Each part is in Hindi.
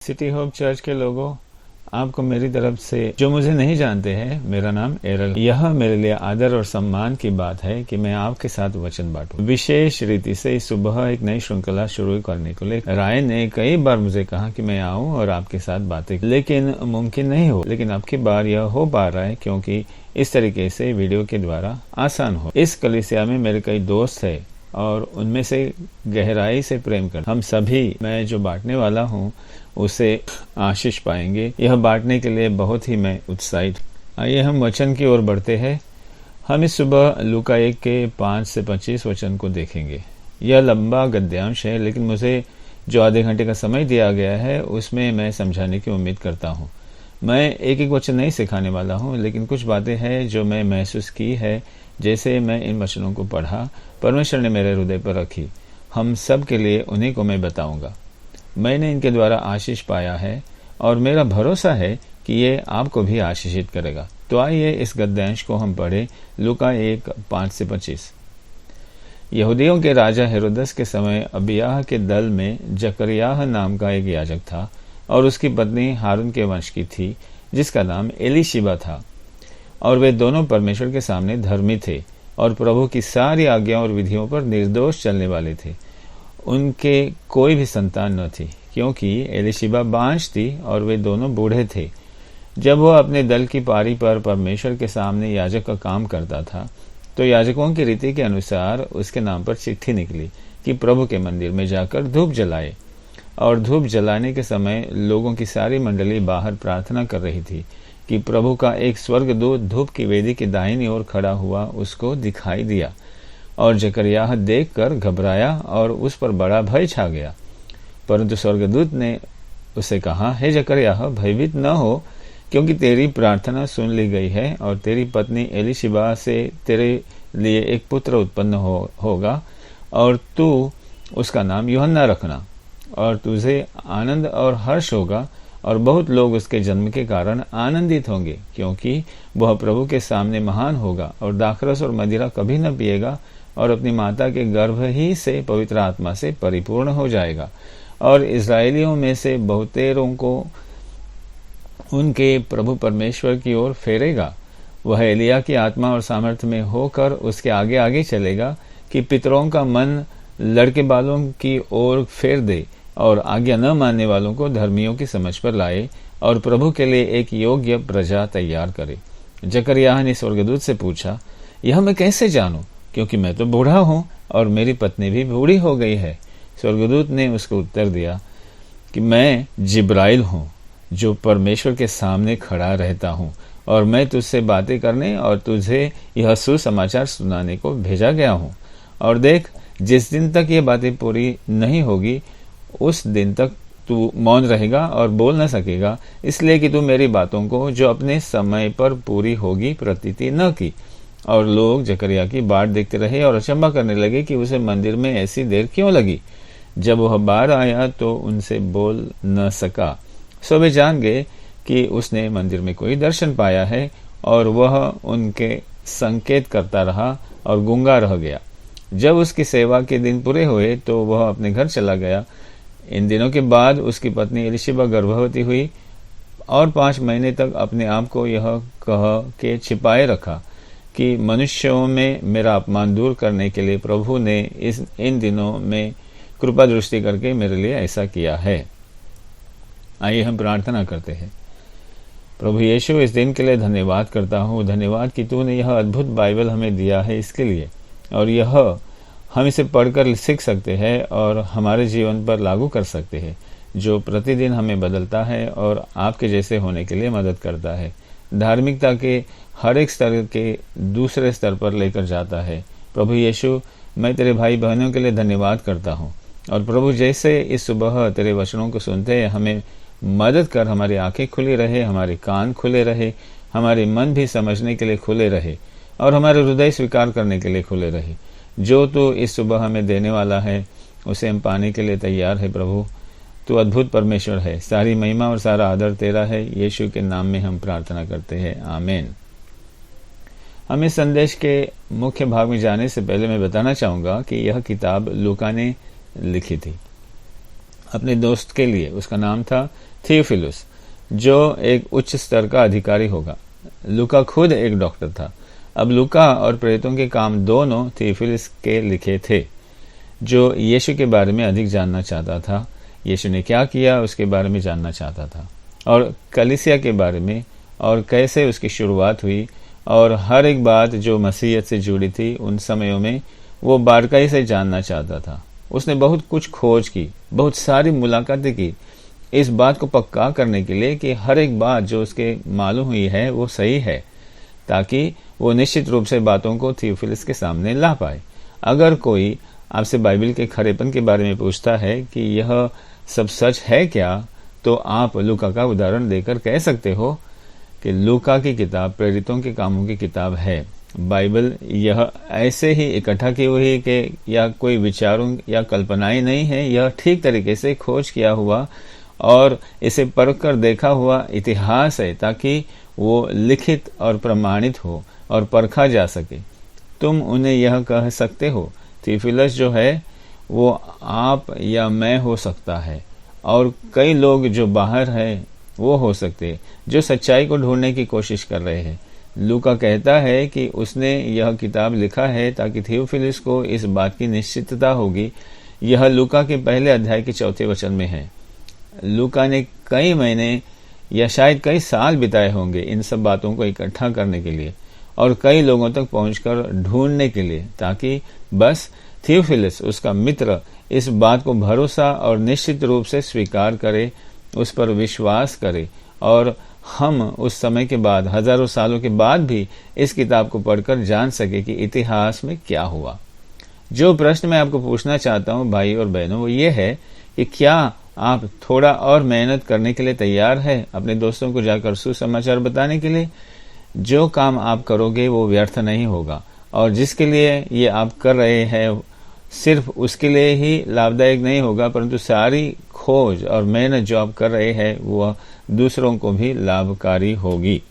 सिटी होप चर्च के लोगों, आपको मेरी तरफ से, जो मुझे नहीं जानते हैं, मेरा नाम एरल। यह मेरे लिए आदर और सम्मान की बात है कि मैं आपके साथ वचन बांटूं। विशेष रीति से इस सुबह एक नई श्रृंखला शुरू करने को लेकर राय ने कई बार मुझे कहा कि मैं आऊं और आपके साथ बातें, लेकिन मुमकिन नहीं हो। लेकिन अब की बार यह हो पा रहा है क्योंकि इस तरीके से वीडियो के द्वारा आसान हो। इस कलीसिया में मेरे कई दोस्त है और उनमें से गहराई से प्रेम कर हम सभी, मैं जो बांटने वाला हूँ उसे आशीष पाएंगे। यह बांटने के लिए बहुत ही मैं उत्साहित। आइए हम वचन की ओर बढ़ते हैं। हम इस सुबह लूका 1 के 5 से 25 वचन को देखेंगे। यह लंबा गद्यांश है, लेकिन मुझे जो आधे घंटे का समय दिया गया है उसमें मैं समझाने की उम्मीद करता हूँ। मैं एक एक वचन नहीं सिखाने वाला हूँ, लेकिन कुछ बातें हैं जो मैं महसूस की है जैसे मैं इन वचनों को पढ़ा, परमेश्वर ने मेरे हृदय पर रखी। हम सब के लिए उन्हीं को मैं बताऊंगा। मैंने इनके द्वारा आशीष पाया है और मेरा भरोसा है कि ये आपको भी आशीषित करेगा। तो आइए इस गद्यांश को हम पढ़े। लूका 1 5 से 25। यहूदियों के राजा हेरोदस के समय अबियाह के दल में जकरियाह नाम का एक याजक था और उसकी पत्नी हारून के वंश की थी, जिसका नाम एलीशिबा था। और वे दोनों परमेश्वर के सामने धर्मी थे और प्रभु की सारी आज्ञाओं और विधियों पर निर्दोष चलने वाले थे। उनके कोई भी संतान न थी, क्योंकि एलीशिबा बांझ थी और वे दोनों बूढ़े थे। जब वह अपने दल की पारी पर परमेश्वर के सामने याजक का काम करता था, तो याजकों की रीति के अनुसार उसके नाम पर चिट्ठी निकली कि प्रभु के मंदिर में जाकर धूप जलाए। और धूप जलाने के समय लोगों की सारी मंडली बाहर प्रार्थना कर रही थी कि प्रभु का एक स्वर्गदूत धूप की वेदी की दाहिनी ओर खड़ा हुआ उसको दिखाई दिया। और जकरियाह देखकर घबराया और उस पर बड़ा भय छा गया। परंतु स्वर्गदूत ने उसे कहा, हे जकरियाह, भयभीत न हो, क्योंकि तेरी प्रार्थना सुन ली गई है और तेरी पत्नी एलीशिबा से तेरे लिए एक पुत्र उत्पन्न होगा और तू उसका नाम यूहन्ना रखना। और तुझे आनंद और हर्ष होगा और बहुत लोग उसके जन्म के कारण आनंदित होंगे, क्योंकि वह प्रभु के सामने महान होगा और दाखरस और मदिरा कभी न पिएगा और अपनी माता के गर्भ ही से पवित्र आत्मा से परिपूर्ण हो जाएगा। और इस्राएलियों में से बहुतेरों को उनके प्रभु परमेश्वर की ओर फेरेगा। वह एलिया की आत्मा और सामर्थ्य में होकर उसके आगे आगे चलेगा कि पितरों का मन लड़के बालों की ओर फेर दे और आज्ञा न मानने वालों को धर्मियों की समझ पर लाए और प्रभु के लिए एक योग्य प्रजा तैयार करे। जकरियाह ने स्वर्गदूत से पूछा, यह मैं कैसे जानूं, क्योंकि मैं तो बूढ़ा हूं और मेरी पत्नी भी बूढ़ी हो गई है। स्वर्गदूत ने उसको उत्तर दिया कि मैं जिब्राइल हूं, जो परमेश्वर के सामने खड़ा रहता हूं, और मैं तुझसे बातें करने और तुझे यह सुसमाचार सुनाने को भेजा गया हूं। और देख, जिस दिन तक ये बातें पूरी नहीं होगी उस दिन तक तू मौन रहेगा और बोल न सकेगा, इसलिए कि तू मेरी बातों को जो अपने समय पर पूरी होगी प्रतीति न की। और लोग जकरिया की बाट देखते रहे और अचंभा करने लगे कि उसे मंदिर में ऐसी देर क्यों लगी। जब वह बाहर आया तो उनसे बोल न सका। सो वे जान गए कि उसने मंदिर में कोई दर्शन पाया है, और वह उनके संकेत करता रहा और गूंगा रह गया। जब उसकी सेवा के दिन पूरे हुए तो वह अपने घर चला गया। इन दिनों के बाद उसकी पत्नी एलीशिबा गर्भवती हुई और 5 महीने तक अपने आप को यह कह के छिपाए रखा कि मनुष्यों में मेरा अपमान दूर करने के लिए प्रभु ने इन दिनों में कृपा दृष्टि करके मेरे लिए ऐसा किया है। आइए हम प्रार्थना करते हैं। प्रभु यीशु, इस दिन के लिए धन्यवाद करता हूँ। धन्यवाद कि तूने यह अद्भुत बाइबल हमें दिया है इसके लिए, और यह हम इसे पढ़कर सीख सकते हैं और हमारे जीवन पर लागू कर सकते हैं, जो प्रतिदिन हमें बदलता है और आपके जैसे होने के लिए मदद करता है। धार्मिकता के हर एक स्तर के दूसरे स्तर पर लेकर जाता है। प्रभु यीशु, मैं तेरे भाई बहनों के लिए धन्यवाद करता हूँ। और प्रभु, जैसे इस सुबह तेरे वचनों को सुनते हैं, हमें मदद कर, हमारी आंखें खुली रहे, हमारे कान खुले रहे, हमारे मन भी समझने के लिए खुले रहे और हमारे हृदय स्वीकार करने के लिए खुले रहे। जो तू इस सुबह हमें देने वाला है उसे हम पाने के लिए तैयार है। प्रभु, तू अद्भुत परमेश्वर है। सारी महिमा और सारा आदर तेरा है। यीशु के नाम में हम प्रार्थना करते हैं, आमीन। हम इस संदेश के मुख्य भाग में जाने से पहले मैं बताना चाहूँगा कि यह किताब लूका ने लिखी थी। अपने दोस्त के लिए। उसका नाम था थियोफिलुस, जो एक उच्च स्तर का अधिकारी होगा। लूका खुद एक डॉक्टर था। अब लूका और प्रेरितों के काम दोनों थियोफिलुस के लिखे थे, जो यीशु के बारे में अधिक जानना चाहता था। यीशु ने क्या किया उसके बारे में जानना चाहता था, और कलीसिया के बारे में, और कैसे उसकी शुरुआत हुई, और हर एक बात जो मसीहत से जुड़ी थी उन समयों में वो बारीकी से जानना चाहता था। उसने बहुत कुछ खोज की, बहुत सारी मुलाकातें की, इस बात को पक्का करने के लिए कि हर एक बात जो उसके मालूम हुई है वो सही है, ताकि वो निश्चित रूप से बातों को थियोफिलुस के सामने ला पाए। अगर कोई आपसे बाइबल के खरेपन के बारे में पूछता है कि यह सब सच है क्या, तो आप लूका का उदाहरण देकर कह सकते हो कि लूका की किताब प्रेरितों के कामों की किताब है। बाइबल यह ऐसे ही इकट्ठा की हुई कि या कोई विचारों या कल्पनाएं नहीं है, यह ठीक तरीके से खोज किया हुआ और इसे परख कर देखा हुआ इतिहास है, ताकि वो लिखित और प्रमाणित हो और परखा जा सके। तुम उन्हें यह कह सकते हो, थियोफिलुस जो है वो आप या मैं हो सकता है, और कई लोग जो बाहर है वो हो सकते, जो सच्चाई को ढूंढने की कोशिश कर रहे हैं। लूका कहता है कि उसने यह किताब लिखा है ताकि थियोफिलुस को इस बात की निश्चितता होगी। यह लूका के पहले अध्याय के 4 वचन में है। लूका ने कई महीने या शायद कई साल बिताए होंगे इन सब बातों को इकट्ठा करने के लिए और कई लोगों तक पहुंचकर ढूंढने के लिए, ताकि बस थियोफिलुस उसका मित्र इस बात को भरोसा और निश्चित रूप से स्वीकार करे, उस पर विश्वास करे, और हम उस समय के बाद, हजारों सालों के बाद भी इस किताब को पढ़कर जान सके कि इतिहास में क्या हुआ। जो प्रश्न मैं आपको पूछना चाहता हूं भाई और बहनों, वो ये है कि क्या आप थोड़ा और मेहनत करने के लिए तैयार है अपने दोस्तों को जाकर सुसमाचार बताने के लिए? जो काम आप करोगे वो व्यर्थ नहीं होगा, और जिसके लिए ये आप कर रहे हैं सिर्फ उसके लिए ही लाभदायक नहीं होगा, परंतु सारी खोज और मेहनत जो आप कर रहे हैं वह दूसरों को भी लाभकारी होगी।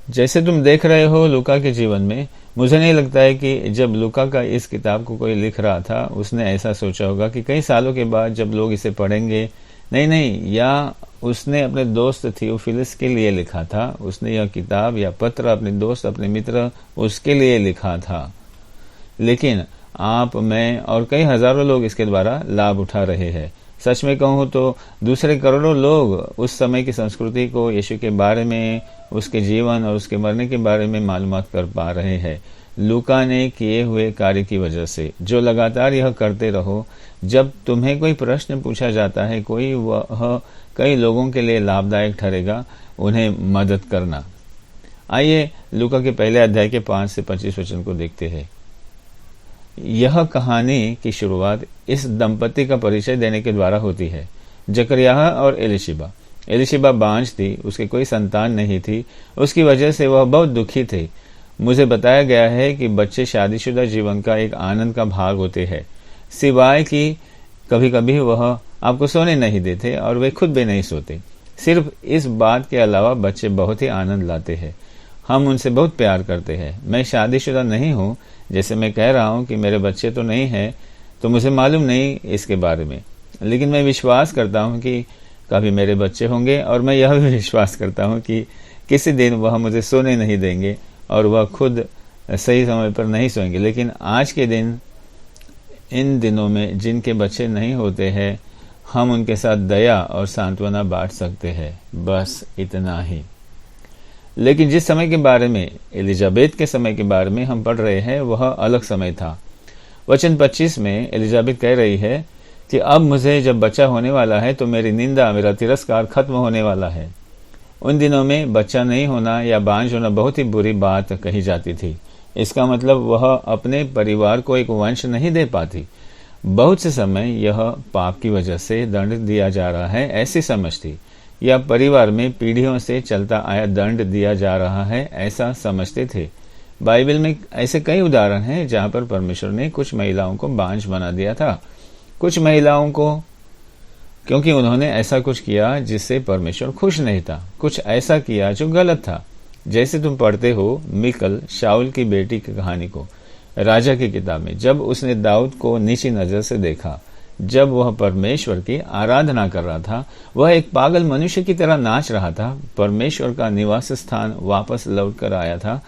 जैसे तुम देख रहे हो लूका के जीवन में, मुझे नहीं लगता है कि जब लूका का इस किताब को कोई लिख रहा था उसने ऐसा सोचा होगा कि कई सालों के बाद जब लोग इसे पढ़ेंगे। नहीं, या उसने अपने दोस्त थियोफिलुस के लिए लिखा था। उसने यह किताब या पत्र अपने दोस्त, अपने मित्र, उसके लिए लिखा था। लेकिन आप, मैं और कई हजारों लोग इसके द्वारा लाभ उठा रहे हैं। सच में कहूं तो दूसरे करोड़ों लोग उस समय की संस्कृति को, यीशु के बारे में, उसके जीवन और उसके मरने के बारे में मालूमात कर पा रहे हैं लूका ने किए हुए कार्य की वजह से। जो लगातार यह करते रहो, जब तुम्हें कोई प्रश्न पूछा जाता है कोई, वह कई लोगों के लिए लाभदायक ठहरेगा उन्हें मदद करना। आइए लूका के पहले अध्याय के 5 से 25 वचन को देखते हैं। यह कहानी की शुरुआत इस दंपति का परिचय देने के द्वारा होती है, जकरिया और एलिशिबा। एलिशिबा बांझ थी, उसकी कोई संतान नहीं थी। उसकी वजह से वह बहुत दुखी थे। मुझे बताया गया है कि बच्चे शादीशुदा जीवन का एक आनंद का भाग होते हैं, सिवाय कि कभी कभी वह आपको सोने नहीं देते और वे खुद भी नहीं सोते। सिर्फ इस बात के अलावा बच्चे बहुत ही आनंद लाते हैं। हम उनसे बहुत प्यार करते हैं। मैं शादीशुदा नहीं हूँ, जैसे मैं कह रहा हूँ कि मेरे बच्चे तो नहीं हैं, तो मुझे मालूम नहीं इसके बारे में, लेकिन मैं विश्वास करता हूँ कि कभी मेरे बच्चे होंगे, और मैं यह भी विश्वास करता हूँ कि किसी दिन वह मुझे सोने नहीं देंगे और वह खुद सही समय पर नहीं सोएंगे। लेकिन आज के दिन, इन दिनों में जिनके बच्चे नहीं होते हैं, हम उनके साथ दया और सांत्वना बांट सकते हैं, बस इतना ही। लेकिन जिस समय के बारे में, एलिजाबेथ के समय के बारे में हम पढ़ रहे हैं, वह अलग समय था। वचन 25 में एलिजाबेथ कह रही है कि अब मुझे जब बच्चा होने वाला है तो मेरी निंदा, मेरा तिरस्कार खत्म होने वाला है। उन दिनों में बच्चा नहीं होना या बांझ होना बहुत ही बुरी बात कही जाती थी। इसका मतलब वह अपने परिवार को एक वंश नहीं दे पाती। बहुत से समय यह पाप की वजह से दंड दिया जा रहा है, ऐसी समझ थी, या परिवार में पीढ़ियों से चलता आया दंड दिया जा रहा है, ऐसा समझते थे। बाइबल में ऐसे कई उदाहरण हैं जहां पर परमेश्वर ने कुछ महिलाओं को बांझ बना दिया था, कुछ महिलाओं को क्योंकि उन्होंने ऐसा कुछ किया जिससे परमेश्वर खुश नहीं था, कुछ ऐसा किया जो गलत था। जैसे तुम पढ़ते हो मिकल, शाऊल की बेटी की कहानी को राजा की किताब में, जब उसने दाऊद को नीची नजर से देखा, जब वह परमेश्वर की आराधना कर रहा था। वह एक पागल मनुष्य की तरह नाच रहा था। परमेश्वर का निवास स्थान वापस लौट कर आया था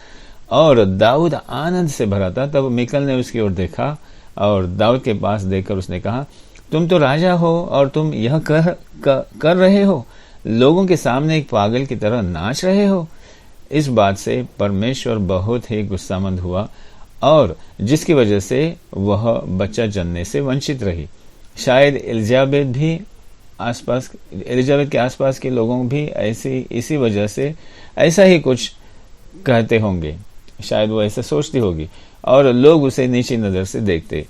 और दाऊद आनंद से भरा था। तब मिकल ने उसकी ओर देखा और दाऊद के पास देखकर उसने कहा, तुम तो राजा हो और तुम यह कर रहे हो, लोगों के सामने एक पागल की तरह नाच रहे हो। इस बात से परमेश्वर बहुत ही गुस्सामंद हुआ और जिसकी वजह से वह बच्चा जन्मने से वंचित रही। शायद एलिजाबेथ के आसपास के लोगों भी इसी वजह से ऐसा ही कुछ कहते होंगे। शायद वो ऐसा सोचती होगी और लोग उसे नीची नजर से देखते।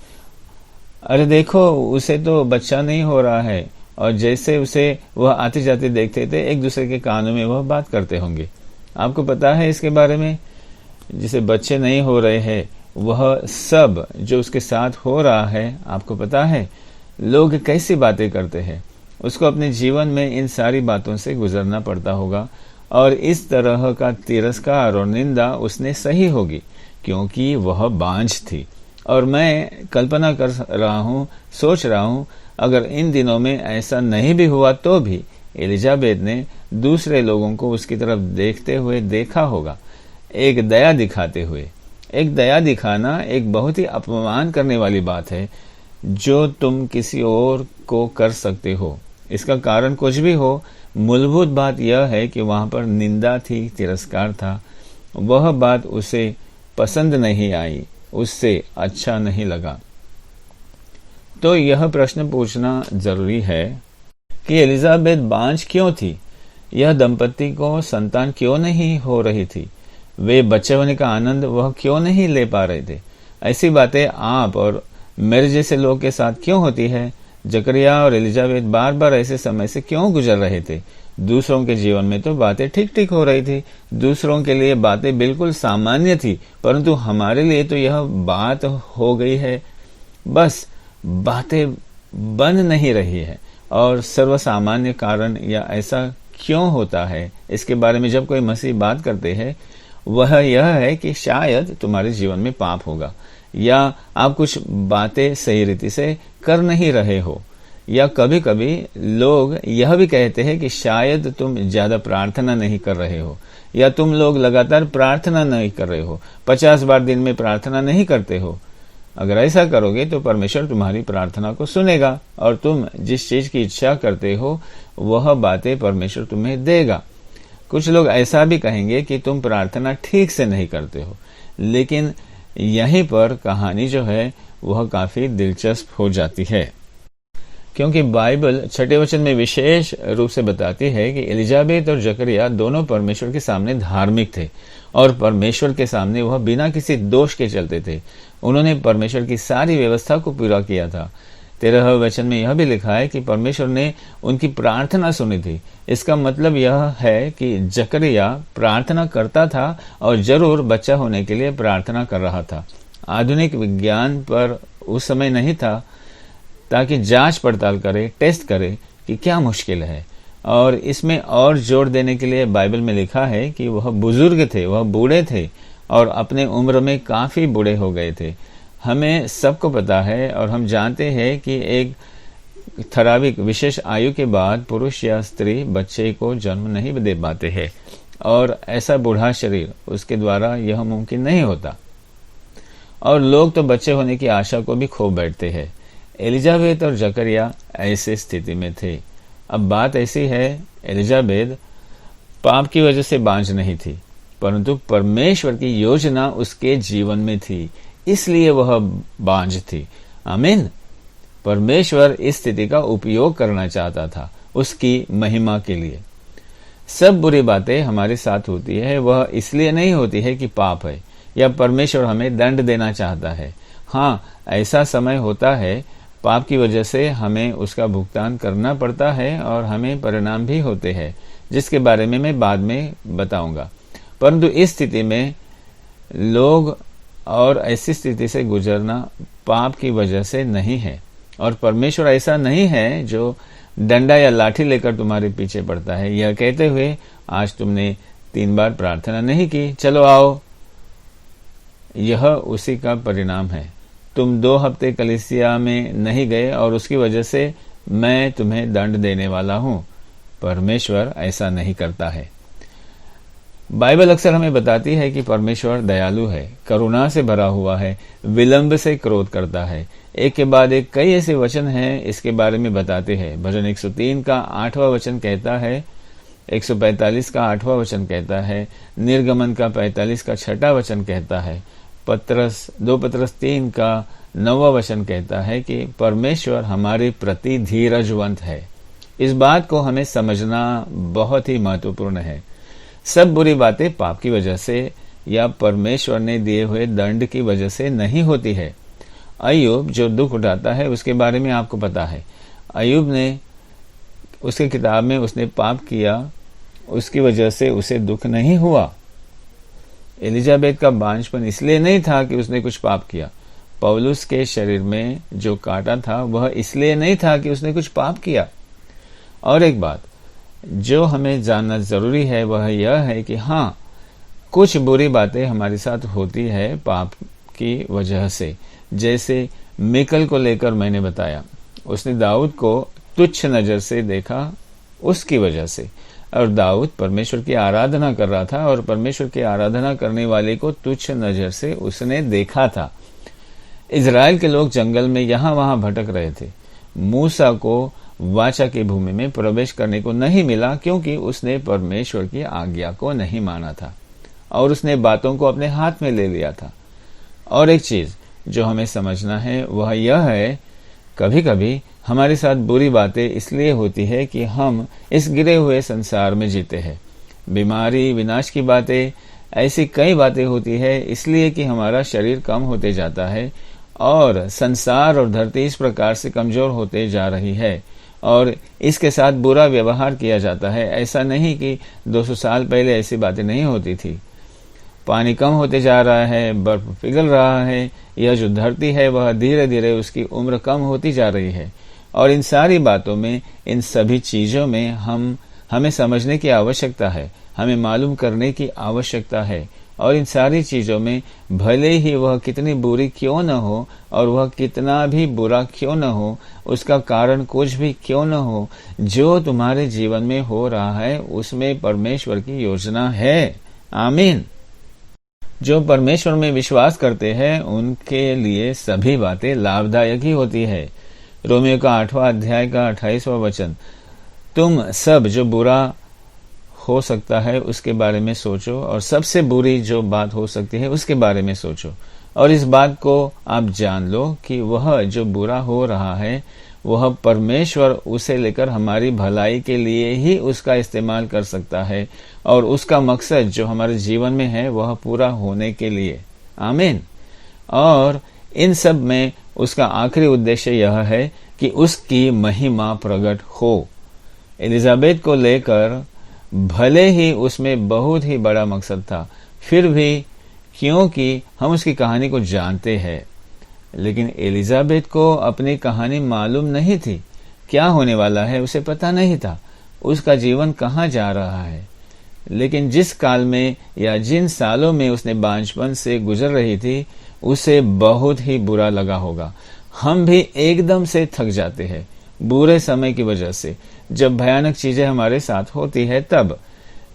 अरे देखो, उसे तो बच्चा नहीं हो रहा है। और जैसे उसे वह आते जाते देखते थे, एक दूसरे के कानों में वह बात करते होंगे। आपको पता है इसके बारे में? जिसे बच्चे नहीं हो रहे हैं, वह सब जो उसके साथ हो रहा है, आपको पता है लोग कैसी बातें करते हैं। उसको अपने जीवन में इन सारी बातों से गुजरना पड़ता होगा और इस तरह का तिरस्कार और निंदा उसने सही होगी, क्योंकि वह बांझ थी। और मैं कल्पना कर रहा हूँ, सोच रहा हूँ, अगर इन दिनों में ऐसा नहीं भी हुआ तो भी एलिजाबेथ ने दूसरे लोगों को उसकी तरफ देखते हुए देखा होगा, एक दया दिखाते हुए। एक दया दिखाना एक बहुत ही अपमान करने वाली बात है जो तुम किसी और को कर सकते हो। इसका कारण कुछ भी हो, मूलभूत बात यह है कि वहां पर निंदा थी, तिरस्कार था। वह बात उसे पसंद नहीं आई, उससे अच्छा नहीं लगा। तो यह प्रश्न पूछना जरूरी है कि एलिजाबेथ बांझ क्यों थी? यह दंपति को संतान क्यों नहीं हो रही थी? वे बच्चे होने का आनंद वह क्यों नहीं ले पा रहे थे? ऐसी बातें आप और मेरे जैसे लोग के साथ क्यों होती है? जकरिया और एलिजाबेथ बार बार ऐसे समय से क्यों गुजर रहे थे? दूसरों के जीवन में तो बातें ठीक ठीक हो रही थी, दूसरों के लिए बातें बिल्कुल सामान्य थी, परंतु हमारे लिए तो यह बात हो गई है, बस बातें बन नहीं रही है। और सर्वसामान्य कारण या ऐसा क्यों होता है, इसके बारे में जब कोई मसीह बात करते हैं, वह यह है कि शायद तुम्हारे जीवन में पाप होगा, या आप कुछ बातें सही रीति से कर नहीं रहे हो, या कभी कभी लोग यह भी कहते हैं कि शायद तुम ज्यादा प्रार्थना नहीं कर रहे हो, या तुम लोग लगातार प्रार्थना नहीं कर रहे हो, 50 बार दिन में प्रार्थना नहीं करते हो। अगर ऐसा करोगे तो परमेश्वर तुम्हारी प्रार्थना को सुनेगा और तुम जिस चीज की इच्छा करते हो वह बातें परमेश्वर तुम्हें देगा। कुछ लोग ऐसा भी कहेंगे कि तुम प्रार्थना ठीक से नहीं करते हो, लेकिन यहीं पर कहानी जो है वह काफी दिलचस्प हो जाती है, क्योंकि बाइबल 6 वचन में विशेष रूप से बताती है कि एलिजाबेथ और जकरिया दोनों परमेश्वर के सामने धार्मिक थे और परमेश्वर के सामने वह बिना किसी दोष के चलते थे। उन्होंने परमेश्वर की सारी व्यवस्था को पूरा किया था। 13 वचन में यह भी लिखा है कि परमेश्वर ने उनकी प्रार्थना सुनी थी। इसका मतलब यह है कि जकरिया प्रार्थना करता था और जरूर बच्चा होने के लिए प्रार्थना कर रहा था। आधुनिक विज्ञान पर उस समय नहीं था ताकि जांच पड़ताल करे, टेस्ट करे कि क्या मुश्किल है। और इसमें और जोर देने के लिए बाइबल में लिखा है कि वह बुजुर्ग थे, वह बूढ़े थे और अपने उम्र में काफी बूढ़े हो गए थे। हमें सबको पता है और हम जानते हैं कि एक ठराविक विशेष आयु के बाद पुरुष या स्त्री बच्चे को जन्म नहीं दे पाते हैं और ऐसा बूढ़ा शरीर उसके द्वारा यह मुमकिन नहीं होता, और लोग तो बच्चे होने की आशा को भी खो बैठते हैं। एलिजाबेथ और जकरिया ऐसे स्थिति में थे। अब बात ऐसी है, एलिजाबेथ पाप की वजह से बांझ नहीं थी, परंतु परमेश्वर की योजना उसके जीवन में थी, इसलिए वह बांझ थी। आमीन। परमेश्वर इस स्थिति का उपयोग करना चाहता था उसकी महिमा के लिए। सब बुरी बातें हमारे साथ होती है, वह इसलिए नहीं होती है कि पाप है या परमेश्वर हमें दंड देना चाहता है। हाँ, ऐसा समय होता है, पाप की वजह से हमें उसका भुगतान करना पड़ता है और हमें परिणाम भी होते हैं, जिसके बारे में मैं बाद में बताऊंगा। परंतु इस स्थिति में लोग और ऐसी स्थिति से गुजरना पाप की वजह से नहीं है, और परमेश्वर ऐसा नहीं है जो डंडा या लाठी लेकर तुम्हारे पीछे पड़ता है यह कहते हुए, आज तुमने 3 बार प्रार्थना नहीं की, चलो आओ। यह उसी का परिणाम है। तुम 2 हफ्ते कलीसिया में नहीं गए और उसकी वजह से मैं तुम्हें दंड देने वाला हूं। परमेश्वर ऐसा नहीं करता है। बाइबल अक्सर हमें बताती है कि परमेश्वर दयालु है, करुणा से भरा हुआ है, विलंब से क्रोध करता है। एक के बाद एक कई ऐसे वचन हैं इसके बारे में बताते हैं। भजन 103 का 8वां वचन कहता है, 145 का 8वां वचन कहता है, निर्गमन का 45 का 6वां वचन कहता है, 2 पत्रस 3 का 9वां वचन कहता है कि परमेश्वर हमारे प्रति धीरजवंत है। इस बात को हमें समझना बहुत ही महत्वपूर्ण है। सब बुरी बातें पाप की वजह से या परमेश्वर ने दिए हुए दंड की वजह से नहीं होती है। अय्यूब जो दुख उठाता है उसके बारे में आपको पता है। अय्यूब ने उसकी किताब में उसने पाप किया, उसकी वजह से उसे दुख नहीं हुआ। एलिजाबेथ का बांझपन इसलिए नहीं था कि उसने कुछ पाप किया। पौलुस के शरीर में जो कांटा था वह इसलिए नहीं था कि उसने कुछ पाप किया। और एक बात जो हमें जानना जरूरी है वह यह है कि हाँ, कुछ बुरी बातें हमारे साथ होती है पाप की वजह से। जैसे मिकल को लेकर मैंने बताया, उसने दाऊद को तुच्छ नजर से देखा उसकी वजह से, और दाऊद परमेश्वर की आराधना कर रहा था और परमेश्वर की आराधना करने वाले को तुच्छ नजर से उसने देखा था। इजराइल के लोग जंगल में यहां वहां भटक रहे थे। मूसा को वाचा की भूमि में प्रवेश करने को नहीं मिला क्योंकि उसने परमेश्वर की आज्ञा को नहीं माना था और उसने बातों को अपने हाथ में ले लिया था। और एक चीज जो हमें समझना है वह यह है, कभी कभी हमारे साथ बुरी बातें इसलिए होती है कि हम इस गिरे हुए संसार में जीते हैं। बीमारी, विनाश की बातें, ऐसी कई बातें होती है इसलिए कि हमारा शरीर कम होते जाता है और संसार और धरती इस प्रकार से कमजोर होते जा रही है और इसके साथ बुरा व्यवहार किया जाता है। ऐसा नहीं कि 200 साल पहले ऐसी बातें नहीं होती थी। पानी कम होते जा रहा है, बर्फ पिघल रहा है, यह जो धरती है वह धीरे धीरे उसकी उम्र कम होती जा रही है। और इन सारी बातों में, इन सभी चीजों में हमें समझने की आवश्यकता है, हमें मालूम करने की आवश्यकता है। और इन सारी चीजों में भले ही वह कितनी बुरी क्यों न हो और वह कितना भी बुरा क्यों न हो, उसका कारण कुछ भी क्यों न हो, जो तुम्हारे जीवन में हो रहा है उसमें परमेश्वर की योजना है। आमीन। जो परमेश्वर में विश्वास करते हैं उनके लिए सभी बातें लाभदायक ही होती है। रोमियो का 8वां अध्याय का 28वां वचन, तुम सब जो बुरा हो सकता है उसके बारे में सोचो और सबसे बुरी जो बात हो सकती है उसके बारे में सोचो, और इस बात को आप जान लो कि वह जो बुरा हो रहा है वह परमेश्वर उसे लेकर हमारी भलाई के लिए ही उसका इस्तेमाल कर सकता है और उसका मकसद जो हमारे जीवन में है वह पूरा होने के लिए। आमीन। और इन सब में उसका आखिरी उद्देश्य यह है कि उसकी महिमा प्रकट हो। एलिजाबेथ को लेकर भले ही उसमें बहुत ही बड़ा मकसद था, फिर भी क्योंकि हम उसकी कहानी को जानते हैं, लेकिन एलिजाबेथ को अपनी कहानी मालूम नहीं थी। क्या होने वाला है उसे पता नहीं था, उसका जीवन कहाँ जा रहा है। लेकिन जिस काल में या जिन सालों में उसने बांझपन से गुजर रही थी उसे बहुत ही बुरा लगा होगा। हम भी एकदम से थक जाते हैं बुरे समय की वजह से, जब भयानक चीजें हमारे साथ होती है तब।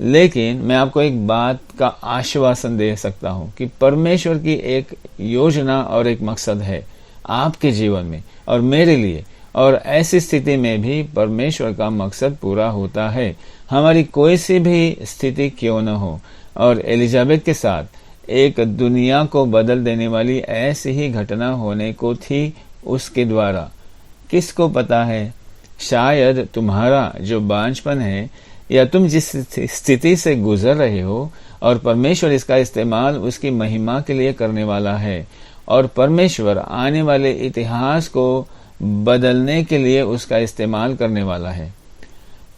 लेकिन मैं आपको एक बात का आश्वासन दे सकता हूं कि परमेश्वर की एक योजना और एक मकसद है आपके जीवन में और मेरे लिए, और ऐसी स्थिति में भी परमेश्वर का मकसद पूरा होता है, हमारी कोई सी भी स्थिति क्यों न हो। और एलिजाबेथ के साथ एक दुनिया को बदल देने वाली ऐसी ही घटना होने को थी उसके द्वारा। किसको पता है, शायद तुम्हारा जो बांझपन है या तुम जिस स्थिति से गुजर रहे हो, और परमेश्वर इसका इस्तेमाल उसकी महिमा के लिए करने वाला है और परमेश्वर आने वाले इतिहास को बदलने के लिए उसका इस्तेमाल करने वाला है।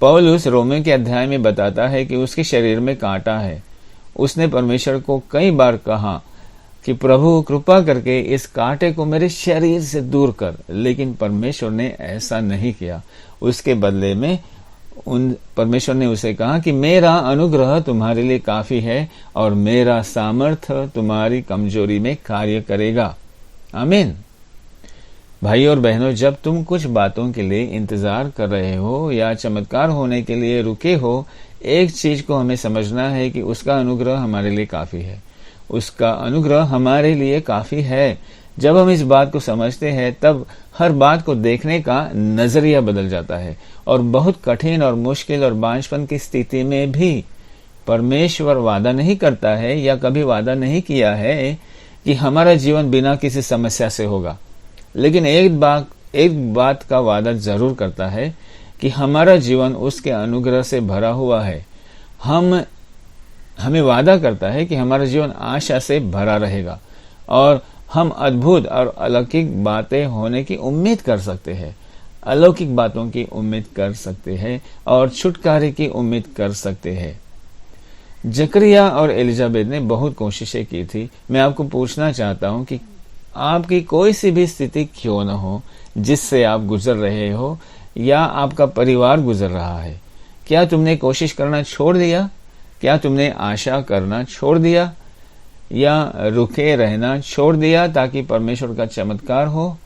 पौलुस रोमियो के अध्याय में बताता है कि उसके शरीर में कांटा है। उसने परमेश्वर को कई बार कहा कि प्रभु कृपा करके इस कांटे को मेरे शरीर से दूर कर, लेकिन परमेश्वर ने ऐसा नहीं किया। उसके बदले में परमेश्वर ने उसे कहा कि मेरा अनुग्रह तुम्हारे लिए काफी है और मेरा सामर्थ्य तुम्हारी कमजोरी में कार्य करेगा। आमीन। भाई और बहनों, जब तुम कुछ बातों के लिए इंतजार कर रहे हो या चमत्कार होने के लिए रुके हो, एक चीज को हमें समझना है कि उसका अनुग्रह हमारे लिए काफी है। उसका अनुग्रह हमारे लिए काफी है। जब हम इस बात को समझते हैं तब हर बात को देखने का नजरिया बदल जाता है और बहुत कठिन और मुश्किल और बांझपन की स्थिति में भी परमेश्वर वादा नहीं करता है या कभी वादा नहीं किया है कि हमारा जीवन बिना किसी समस्या से होगा, लेकिन एक बात का वादा जरूर करता है कि हमारा जीवन उसके अनुग्रह से भरा हुआ है। हमें वादा करता है कि हमारा जीवन आशा से भरा रहेगा और हम अद्भुत और अलौकिक बातें होने की उम्मीद कर सकते हैं, अलौकिक बातों की उम्मीद कर सकते हैं और छुटकारे की उम्मीद कर सकते हैं। जकरिया और एलिजाबेथ ने बहुत कोशिशें की थी। मैं आपको पूछना चाहता हूं कि आपकी कोई सी भी स्थिति क्यों न हो जिससे आप गुजर रहे हो या आपका परिवार गुजर रहा है, क्या तुमने कोशिश करना छोड़ दिया? क्या तुमने आशा करना छोड़ दिया या रुके रहना छोड़ दिया ताकि परमेश्वर का चमत्कार हो?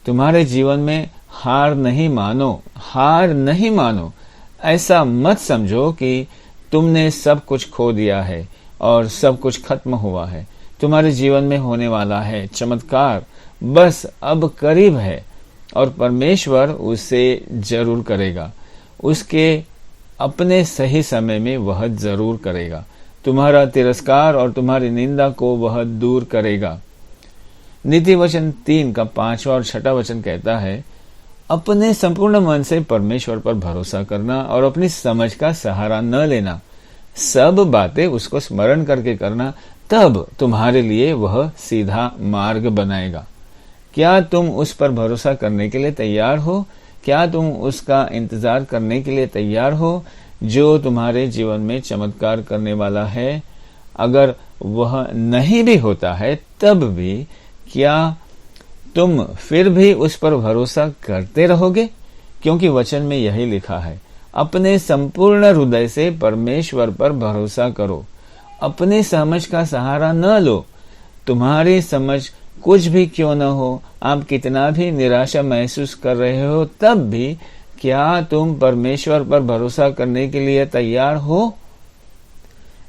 तुम्हारे जीवन में हार नहीं मानो। ऐसा मत समझो कि तुमने सब कुछ खो दिया है और सब कुछ खत्म हुआ है। तुम्हारे जीवन में होने वाला है चमत्कार, बस अब करीब है और परमेश्वर उसे जरूर करेगा। उसके अपने सही समय में वह जरूर करेगा। तुम्हारा तिरस्कार और तुम्हारी निंदा को वह दूर करेगा। नीति वचन 3 का 5वां और 6वां वचन कहता है, अपने संपूर्ण मन से परमेश्वर पर भरोसा करना और अपनी समझ का सहारा न लेना। सब बातें उसको स्मरण करके करना, तब तुम्हारे लिए वह सीधा मार्ग बनाएगा। क्या तुम उस पर भरोसा करने के लिए तैयार हो? क्या तुम उसका इंतजार करने के लिए तैयार हो जो तुम्हारे जीवन में चमत्कार करने वाला है? अगर वह नहीं भी होता है तब भी क्या तुम फिर भी उस पर भरोसा करते रहोगे? क्योंकि वचन में यही लिखा है, अपने संपूर्ण हृदय से परमेश्वर पर भरोसा करो, अपनी समझ का सहारा न लो। तुम्हारी समझ कुछ भी क्यों न हो, आप कितना भी निराशा महसूस कर रहे हो, तब भी क्या तुम परमेश्वर पर भरोसा करने के लिए तैयार हो?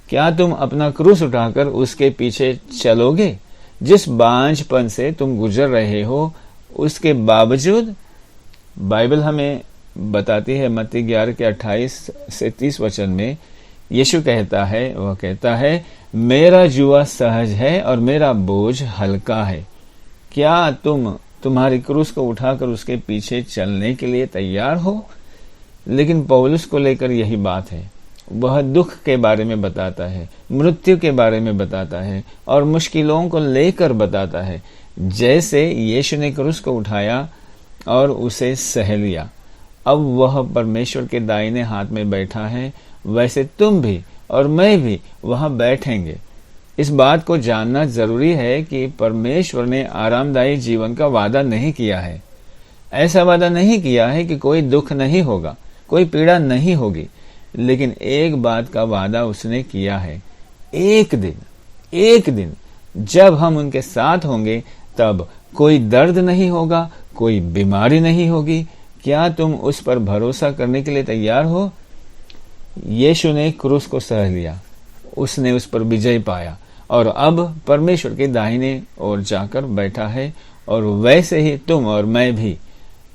क्या तुम अपना क्रूस उठाकर उसके पीछे चलोगे? जिस बांझपन से तुम गुजर रहे हो उसके बावजूद बाइबल हमें बताती है, मत्ती 11 के 28 से 30 वचन में यीशु कहता है, मेरा जुआ सहज है और मेरा बोझ हल्का है। क्या तुम्हारी क्रूस को उठाकर उसके पीछे चलने के लिए तैयार हो? लेकिन पौलुस को लेकर यही बात है। वह दुख के बारे में बताता है, मृत्यु के बारे में बताता है और मुश्किलों को लेकर बताता है। जैसे यीशु ने क्रूस को उठाया और उसे सह लिया, अब वह परमेश्वर के दाहिने हाथ में बैठा है, वैसे तुम भी और मैं भी वहां बैठेंगे। इस बात को जानना जरूरी है कि परमेश्वर ने आरामदायी जीवन का वादा नहीं किया है। ऐसा वादा नहीं किया है कि कोई दुख नहीं होगा, कोई पीड़ा नहीं होगी, लेकिन एक बात का वादा उसने किया है, एक दिन जब हम उनके साथ होंगे तब कोई दर्द नहीं होगा, कोई बीमारी नहीं होगी। क्या तुम उस पर भरोसा करने के लिए तैयार हो? यीशु ने क्रूस को सह लिया, उसने उस पर विजय पाया और अब परमेश्वर के दाहिने ओर जाकर बैठा है। और वैसे ही तुम और मैं भी,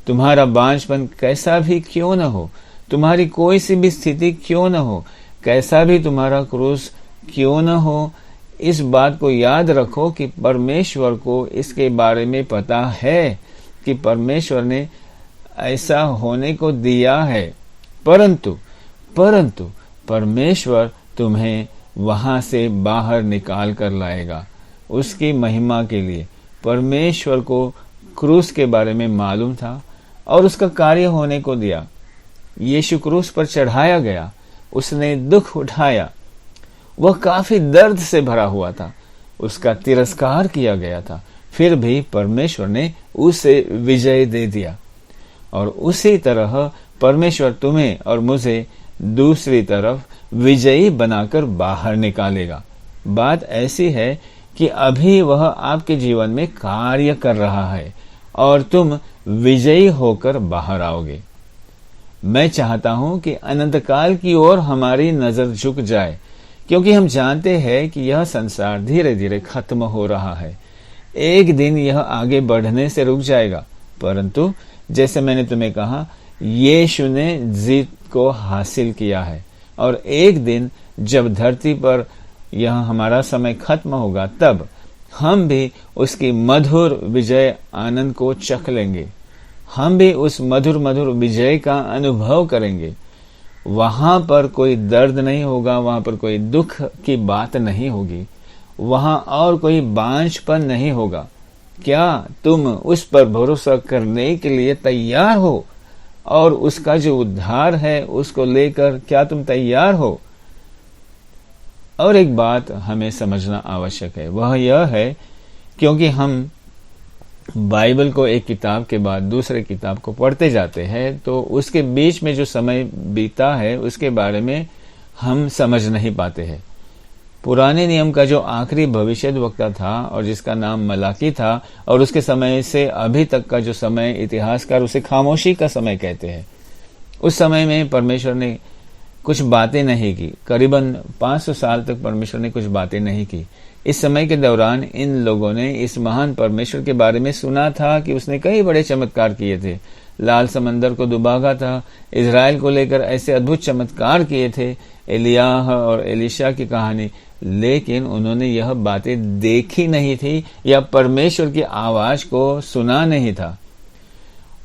तुम्हारा बांझपन कैसा भी क्यों न हो, तुम्हारी कोई सी भी स्थिति क्यों न हो, कैसा भी तुम्हारा क्रूस क्यों न हो, इस बात को याद रखो कि परमेश्वर को इसके बारे में पता है कि परमेश्वर ने ऐसा होने को दिया है, परंतु परमेश्वर तुम्हें वहां से बाहर निकाल कर लाएगा उसकी महिमा के लिए। परमेश्वर को क्रूस के बारे में मालूम था और उसका कार्य होने को दिया। यीशु क्रूस पर चढ़ाया गया, उसने दुख उठाया, वह काफी दर्द से भरा हुआ था, उसका तिरस्कार किया गया था, फिर भी परमेश्वर ने उसे विजय दे दिया। और उसी तरह परमेश्वर तुम्हें और मुझे दूसरी तरफ विजयी बनाकर बाहर निकालेगा। बात ऐसी है कि अभी वह आपके जीवन में कार्य कर रहा है और तुम विजयी होकर बाहर आओगे। मैं चाहता हूं कि अनंत काल की ओर हमारी नजर झुक जाए, क्योंकि हम जानते हैं कि यह संसार धीरे धीरे खत्म हो रहा है। एक दिन यह आगे बढ़ने से रुक जाएगा, परंतु जैसे मैंने तुम्हें कहा, यीशु ने जीत को हासिल किया है, और एक दिन जब धरती पर यह हमारा समय खत्म होगा, तब हम भी उसकी मधुर विजय आनंद को चख लेंगे। हम भी उस मधुर मधुर विजय का अनुभव करेंगे। वहां पर कोई दर्द नहीं होगा, वहां पर कोई दुख की बात नहीं होगी, वहां और कोई बांझपन नहीं होगा। क्या तुम उस पर भरोसा करने के लिए तैयार हो? और उसका जो उद्धार है उसको लेकर क्या तुम तैयार हो? और एक बात हमें समझना आवश्यक है, वह यह है, क्योंकि हम बाइबल को एक किताब के बाद दूसरे किताब को पढ़ते जाते हैं, तो उसके बीच में जो समय बीता है उसके बारे में हम समझ नहीं पाते हैं। पुराने नियम का जो आखिरी भविष्यद्वक्ता था और जिसका नाम मलाकी था, और उसके समय से अभी तक का जो समय इतिहासकार उसे खामोशी का समय कहते हैं, उस समय में परमेश्वर ने कुछ बातें नहीं की। करीबन 500 साल तक परमेश्वर ने कुछ बातें नहीं की। इस समय के दौरान इन लोगों ने इस महान परमेश्वर के बारे में सुना था कि उसने कई बड़े चमत्कार किए थे। लाल समंदर को दुभागा था, इजराइल को लेकर ऐसे अद्भुत चमत्कार किए थे, एलियाह और एलिशा की कहानी, लेकिन उन्होंने यह बातें देखी नहीं थी या परमेश्वर की आवाज को सुना नहीं था।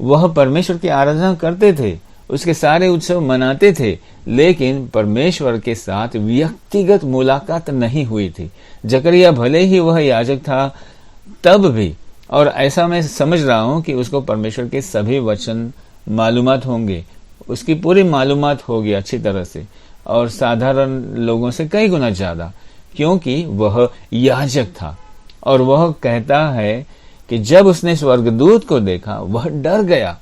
वह परमेश्वर की आराधना करते थे, उसके सारे उत्सव मनाते थे, लेकिन परमेश्वर के साथ व्यक्तिगत मुलाकात नहीं हुई थी। जकरिया भले ही वह याजक था तब भी, और ऐसा मैं समझ रहा हूं कि उसको परमेश्वर के सभी वचन मालूमात होंगे, उसकी पूरी मालूमात होगी अच्छी तरह से, और साधारण लोगों से कई गुना ज्यादा, क्योंकि वह याजक था। और वह कहता है कि जब उसने स्वर्गदूत को देखा वह डर गया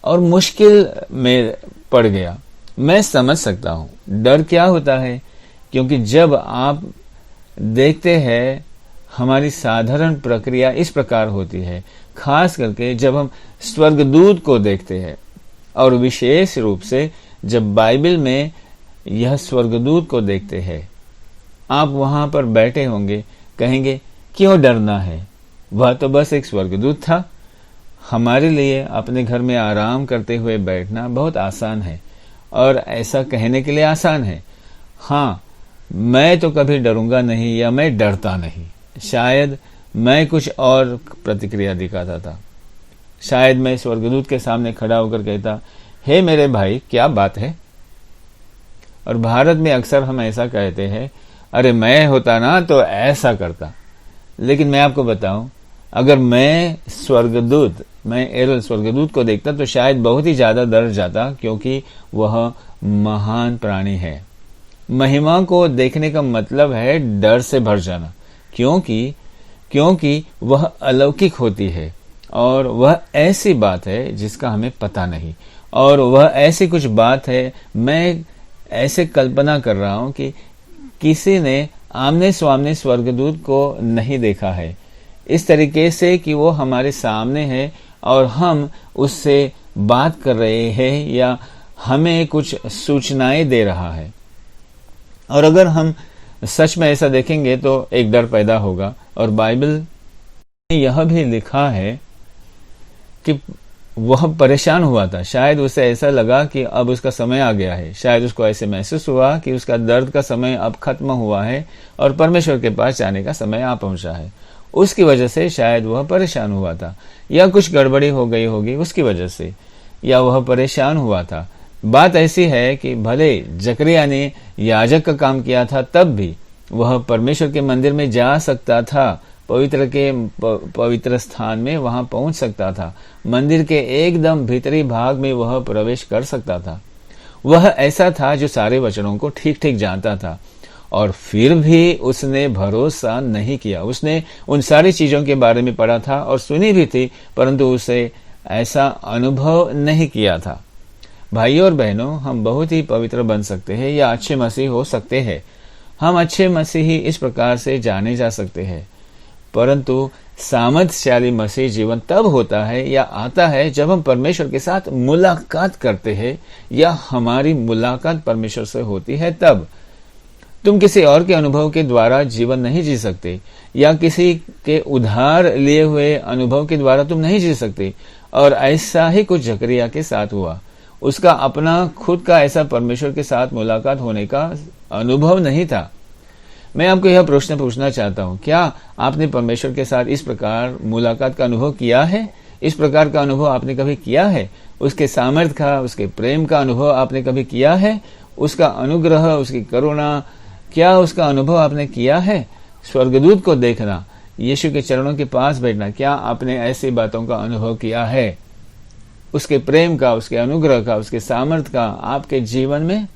और मुश्किल में पड़ गया। मैं समझ सकता हूं डर क्या होता है, क्योंकि जब आप देखते हैं, हमारी साधारण प्रक्रिया इस प्रकार होती है, खास करके जब हम स्वर्गदूत को देखते हैं, और विशेष रूप से जब बाइबल में यह स्वर्गदूत को देखते हैं। आप वहां पर बैठे होंगे, कहेंगे क्यों डरना है, वह तो बस एक स्वर्गदूत था। हमारे लिए अपने घर में आराम करते हुए बैठना बहुत आसान है, और ऐसा कहने के लिए आसान है, हाँ मैं तो कभी डरूंगा नहीं या मैं डरता नहीं। शायद मैं कुछ और प्रतिक्रिया दिखाता था। शायद मैं स्वर्गदूत के सामने खड़ा होकर कहता, हे मेरे भाई क्या बात है। और भारत में अक्सर हम ऐसा कहते हैं, अरे मैं होता ना तो ऐसा करता। लेकिन मैं आपको बताऊं, अगर मैं एरल स्वर्गदूत को देखता तो शायद बहुत ही ज्यादा डर जाता, क्योंकि वह महान प्राणी है। महिमा को देखने का मतलब है डर से भर जाना, क्योंकि वह अलौकिक होती है, और वह ऐसी बात है जिसका हमें पता नहीं, और वह ऐसी कुछ बात है, मैं ऐसे कल्पना कर रहा हूं कि किसी ने आमने सामने स्वर्गदूत को नहीं देखा है, इस तरीके से कि वो हमारे सामने है और हम उससे बात कर रहे हैं या हमें कुछ सूचनाएं दे रहा है। और अगर हम सच में ऐसा देखेंगे तो एक डर पैदा होगा। और बाइबल में यह भी लिखा है कि वह परेशान हुआ था। शायद उसे ऐसा लगा कि अब उसका समय आ गया है, शायद उसको ऐसे महसूस हुआ कि उसका दर्द का समय अब खत्म हुआ है और परमेश्वर के पास जाने का समय आ पहुंचा है। उसकी वजह से शायद वह परेशान हुआ था, या कुछ गड़बड़ी हो गई होगी उसकी वजह से, या वह परेशान हुआ था। बात ऐसी है कि भले जकरिया ने याजक का काम किया था, तब भी वह परमेश्वर के मंदिर में जा सकता था, पवित्र स्थान में वहां पहुंच सकता था, मंदिर के एकदम भीतरी भाग में वह प्रवेश कर सकता था। वह ऐसा था जो सारे वचनों को ठीक ठीक जानता था, और फिर भी उसने भरोसा नहीं किया। उसने उन सारी चीजों के बारे में पढ़ा था और सुनी भी थी, परंतु उसे ऐसा अनुभव नहीं किया था। भाइयों और बहनों, हम बहुत ही पवित्र बन सकते हैं या अच्छे मसीह हो सकते हैं। हम अच्छे मसीही इस प्रकार से जाने जा सकते हैं। परंतु सामर्थ्यशाली मसीह जीवन तब होता है या आता है जब हम परमेश्वर के साथ मुलाकात करते हैं या हमारी मुलाकात परमेश्वर से होती है तब। तुम किसी और के अनुभव के द्वारा जीवन नहीं जी सकते या किसी के उधार लिए हुए अनुभव के द्वारा तुम नहीं जी सकते। और ऐसा ही कुछ जकरिया के साथ हुआ। उसका अपना खुद का ऐसा परमेश्वर के साथ मुलाकात होने का अनुभव नहीं था। मैं आपको यह प्रश्न पूछना चाहता हूं, क्या आपने परमेश्वर के साथ इस प्रकार मुलाकात का अनुभव किया है? इस प्रकार का अनुभव आपने कभी किया है? उसके सामर्थ्य का, उसके प्रेम का अनुभव आपने कभी किया है? उसका अनुग्रह, उसकी करुणा, क्या उसका अनुभव आपने किया है? स्वर्गदूत को देखना, यीशु के चरणों के पास बैठना, क्या आपने ऐसी बातों का अनुभव किया है? उसके प्रेम का, उसके अनुग्रह का, उसके सामर्थ्य का आपके जीवन में?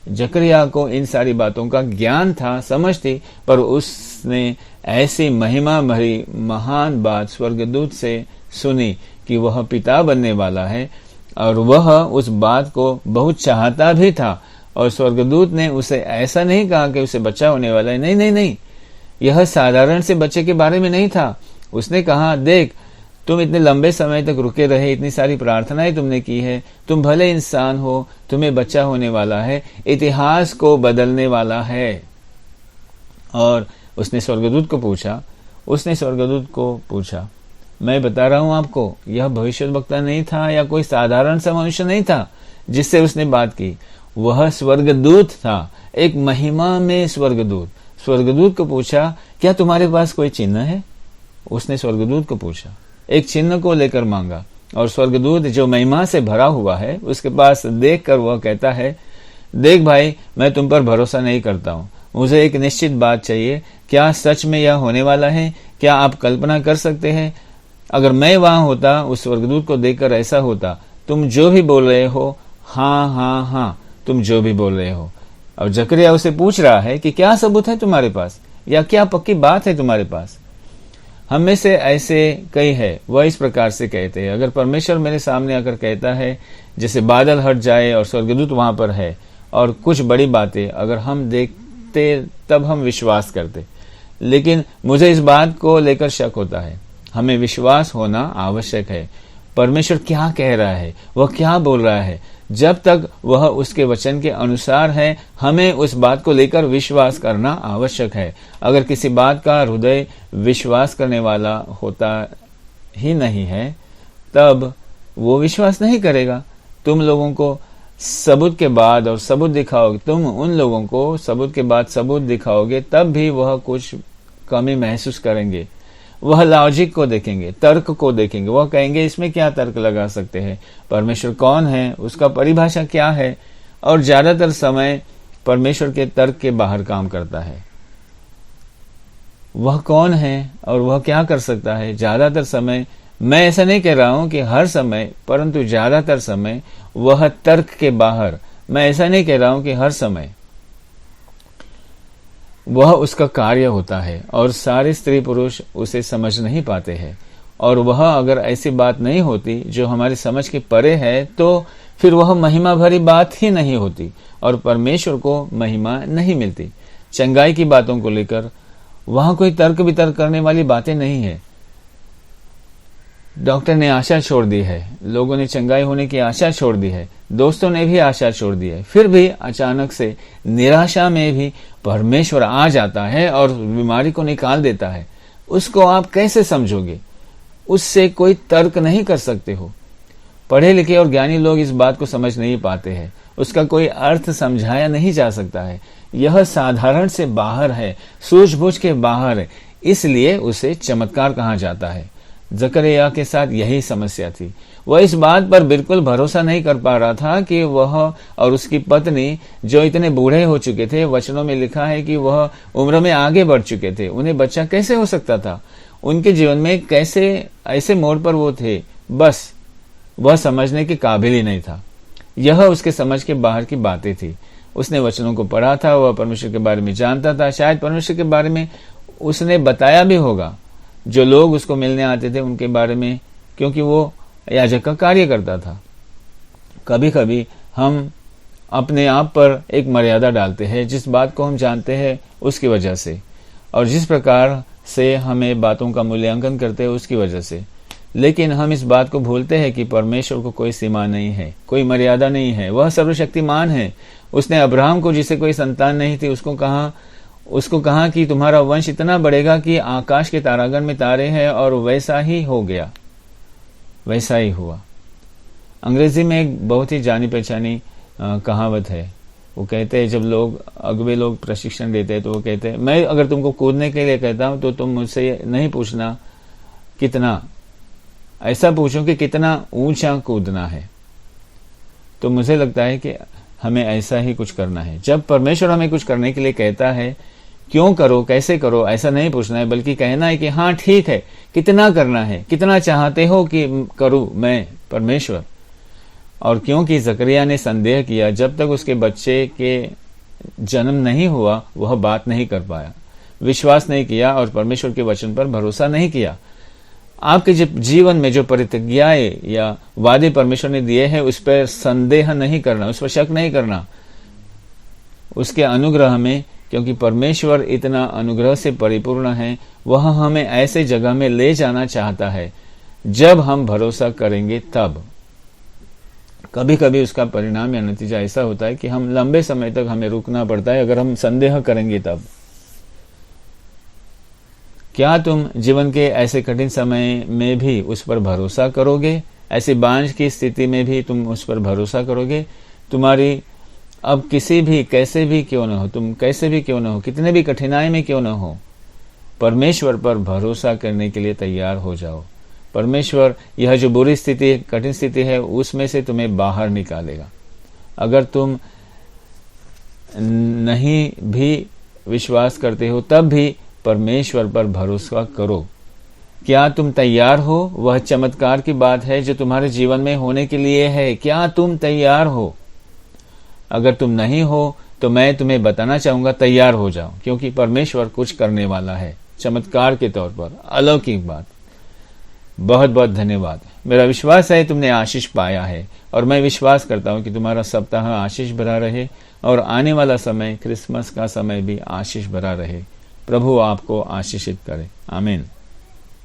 जकरिया को इन सारी बातों का ज्ञान था, समझ थी, पर उसने ऐसी महिमा भरी महान बात स्वर्गदूत से सुनी कि वह पिता बनने वाला है और वह उस बात को बहुत चाहता भी था। और स्वर्गदूत ने उसे ऐसा नहीं कहा कि उसे बच्चा होने वाला है, नहीं नहीं नहीं, यह साधारण से बच्चे के बारे में नहीं था। उसने कहा, देख, तुम इतने लंबे समय तक रुके रहे, इतनी सारी प्रार्थनाएं तुमने की है, तुम भले इंसान हो, तुम्हें बच्चा होने वाला है, इतिहास को बदलने वाला है। और उसने स्वर्गदूत को पूछा, मैं बता रहा हूं आपको, यह भविष्यद्वक्ता नहीं था या कोई साधारण सा मनुष्य नहीं था जिससे उसने बात की, वह स्वर्गदूत था, एक महिमा में स्वर्गदूत। स्वर्गदूत को पूछा, क्या तुम्हारे पास कोई चिन्ह है? उसने स्वर्गदूत को पूछा, एक चिन्ह को लेकर मांगा। और स्वर्गदूत जो महिमा से भरा हुआ है उसके पास देखकर वह कहता है, देख भाई, मैं तुम पर भरोसा नहीं करता हूं, मुझे एक निश्चित बात चाहिए, क्या सच में यह होने वाला है? क्या आप कल्पना कर सकते हैं? अगर मैं वहां होता, उस स्वर्गदूत को देखकर ऐसा होता, तुम जो भी बोल रहे हो, हाँ हाँ हाँ, तुम जो भी बोल रहे हो। और जकरिया उसे पूछ रहा है कि क्या सबूत है तुम्हारे पास या क्या पक्की बात है तुम्हारे पास? हम में से ऐसे कई है, वह इस प्रकार से कहते हैं, अगर परमेश्वर मेरे सामने आकर कहता है, जैसे बादल हट जाए और स्वर्गदूत वहां पर है, और कुछ बड़ी बातें अगर हम देखते तब हम विश्वास करते। लेकिन मुझे इस बात को लेकर शक होता है। हमें विश्वास होना आवश्यक है। परमेश्वर क्या कह रहा है, वह क्या बोल रहा है, जब तक वह उसके वचन के अनुसार है, हमें उस बात को लेकर विश्वास करना आवश्यक है। अगर किसी बात का हृदय विश्वास करने वाला होता ही नहीं है, तब वो विश्वास नहीं करेगा। तुम लोगों को सबूत के बाद और सबूत दिखाओगे, तुम उन लोगों को सबूत के बाद सबूत दिखाओगे, तब भी वह कुछ कमी महसूस करेंगे। वह लॉजिक को देखेंगे, तर्क को देखेंगे, वह कहेंगे इसमें क्या तर्क लगा सकते हैं, परमेश्वर कौन है, उसका परिभाषा क्या है। और ज्यादातर समय परमेश्वर के तर्क के बाहर काम करता है। वह कौन है और वह क्या कर सकता है, ज्यादातर समय, मैं ऐसा नहीं कह रहा हूं कि हर समय, परंतु ज्यादातर समय वह तर्क के बाहर, मैं ऐसा नहीं कह रहा हूं कि हर समय, वह उसका कार्य होता है और सारे स्त्री पुरुष उसे समझ नहीं पाते हैं। और वह अगर ऐसी बात नहीं होती जो हमारी समझ के परे है, तो फिर वह महिमा भरी बात ही नहीं होती और परमेश्वर को महिमा नहीं मिलती। चंगाई की बातों को लेकर वहां कोई तर्क वितर्क करने वाली बातें नहीं है। डॉक्टर ने आशा छोड़ दी है, लोगों ने चंगाई होने की आशा छोड़ दी है, दोस्तों ने भी आशा छोड़ दी है, फिर भी अचानक से निराशा में भी परमेश्वर आ जाता है और बीमारी को निकाल देता है। उसको आप कैसे समझोगे? उससे कोई तर्क नहीं कर सकते हो। पढ़े लिखे और ज्ञानी लोग इस बात को समझ नहीं पाते हैं, उसका कोई अर्थ समझाया नहीं जा सकता है। यह साधारण से बाहर है, सूझबूझ के बाहर है, इसलिए उसे चमत्कार कहा जाता है। जकरिया के साथ यही समस्या थी। वह इस बात पर बिल्कुल भरोसा नहीं कर पा रहा था कि वह और उसकी पत्नी, जो इतने बूढ़े हो चुके थे, वचनों में लिखा है कि वह उम्र में आगे बढ़ चुके थे, उन्हें बच्चा कैसे हो सकता था? उनके जीवन में कैसे ऐसे मोड़ पर वो थे, बस वह समझने के काबिल ही नहीं था। यह उसके समझ के बाहर की बातें थी। उसने वचनों को पढ़ा था, वह परमेश्वर के बारे में जानता था, शायद परमेश्वर के बारे में उसने बताया भी होगा जो लोग उसको मिलने आते थे उनके बारे में, क्योंकि वो याजक का कार्य करता था। कभी कभी हम अपने आप पर एक मर्यादा डालते हैं जिस बात को हम जानते हैं उसकी वजह से, और जिस प्रकार से हमें बातों का मूल्यांकन करते हैं उसकी वजह से। लेकिन हम इस बात को भूलते हैं कि परमेश्वर को कोई सीमा नहीं है, कोई मर्यादा नहीं है। वह सर्वशक्तिमान है। उसने अब्राहम को, जिसे कोई संतान नहीं थी, उसको कहा कि तुम्हारा वंश इतना बढ़ेगा कि आकाश के तारागण में तारे हैं, और वैसा ही हो गया, वैसा ही हुआ। अंग्रेजी में एक बहुत ही जानी पहचानी कहावत है। वो कहते हैं, जब अगुवे लोग प्रशिक्षण देते हैं तो वो कहते हैं, मैं अगर तुमको कूदने के लिए कहता हूं तो तुम मुझसे नहीं पूछना कितना, ऐसा पूछो कि कितना ऊंचा कूदना है। तो मुझे लगता है कि हमें ऐसा ही कुछ करना है। जब परमेश्वर हमें कुछ करने के लिए कहता है, क्यों करो, कैसे करो, ऐसा नहीं पूछना है, बल्कि कहना है कि हाँ ठीक है, कितना करना है, कितना चाहते हो कि करूं मैं परमेश्वर। और क्योंकि जकरिया ने संदेह किया, जब तक उसके बच्चे के जन्म नहीं हुआ वह बात नहीं कर पाया, विश्वास नहीं किया और परमेश्वर के वचन पर भरोसा नहीं किया। आपके जीवन में जो प्रतिज्ञाएं या वादे परमेश्वर ने दिए हैं उस पर संदेह नहीं करना, उस पर शक नहीं करना, उसके अनुग्रह में, क्योंकि परमेश्वर इतना अनुग्रह से परिपूर्ण है। वह हमें ऐसे जगह में ले जाना चाहता है जब हम भरोसा करेंगे तब। कभी कभी उसका परिणाम या नतीजा ऐसा होता है कि हम लंबे समय तक हमें रुकना पड़ता है अगर हम संदेह करेंगे तब। क्या तुम जीवन के ऐसे कठिन समय में भी उस पर भरोसा करोगे? ऐसी बांझ की स्थिति में भी तुम उस पर भरोसा करोगे? तुम्हारी अब किसी भी कैसे भी क्यों न हो, तुम कैसे भी क्यों न हो, कितने भी कठिनाई में क्यों न हो, परमेश्वर पर भरोसा करने के लिए तैयार हो जाओ। परमेश्वर यह जो बुरी स्थिति, कठिन स्थिति है, उसमें से तुम्हें बाहर निकालेगा। अगर तुम नहीं भी विश्वास करते हो तब भी परमेश्वर पर भरोसा करो। क्या तुम तैयार हो? वह चमत्कार की बात है जो तुम्हारे जीवन में होने के लिए है। क्या तुम तैयार हो? अगर तुम नहीं हो तो मैं तुम्हें बताना चाहूंगा, तैयार हो जाओ, क्योंकि परमेश्वर कुछ करने वाला है चमत्कार के तौर पर, अलौकिक बात। बहुत बहुत धन्यवाद। मेरा विश्वास है तुमने आशीष पाया है, और मैं विश्वास करता हूं कि तुम्हारा सप्ताह आशीष भरा रहे और आने वाला समय, क्रिसमस का समय भी आशीष भरा रहे। प्रभु आपको आशीषित करे। आमीन।